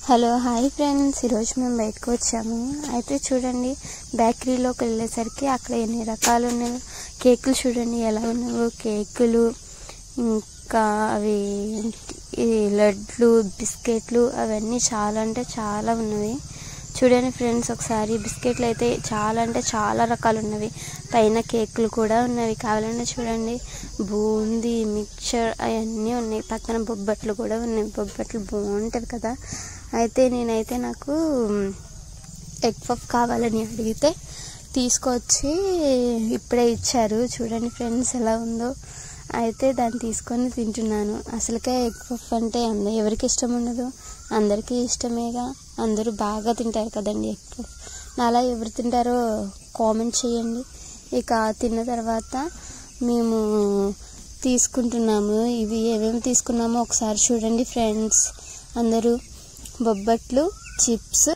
Hello hi friends, ఈరోజు మేము బయటకు వచ్చాము. అయితే చూడండి, బేకరీలోకి వెళ్ళేసరికి అక్కడ ఎన్ని రకాలు ఉన్నాయో కేకులు చూడండి ఎలా ఉన్నాయో. కేకులు, ఇంకా అవి లడ్లు, బిస్కెట్లు అవన్నీ చాలా అంటే చాలా ఉన్నవి. చూడండి ఫ్రెండ్స్, ఒకసారి బిస్కెట్లు అయితే చాలా అంటే చాలా రకాలు ఉన్నవి. పైన కేకులు కూడా ఉన్నవి, కావాలంటే చూడండి. బూందీ, మిక్చర్ అవన్నీ ఉన్నాయి. పక్కన బొబ్బట్లు కూడా ఉన్నాయి. బొబ్బట్లు బాగుంటుంది కదా. అయితే నేనైతే నాకు ఎగ్ పఫ్ కావాలని అడిగితే తీసుకొచ్చి ఇప్పుడే ఇచ్చారు. చూడండి ఫ్రెండ్స్ ఎలా ఉందో. అయితే దాన్ని తీసుకొని తింటున్నాను. అసలుకే ఎగ్ పఫ్ అంటే ఎవరికి ఇష్టం ఉండదు? అందరికీ ఇష్టమేగా. అందరూ బాగా తింటారు కదండి ఎగ్ పఫ్. అలా ఎవరు తింటారో కామెంట్ చేయండి. ఇక తిన్న తర్వాత మేము తీసుకుంటున్నాము. ఇవి ఏమేమి తీసుకున్నామో ఒకసారి చూడండి ఫ్రెండ్స్. అందరూ బొబ్బట్లు, చిప్స్,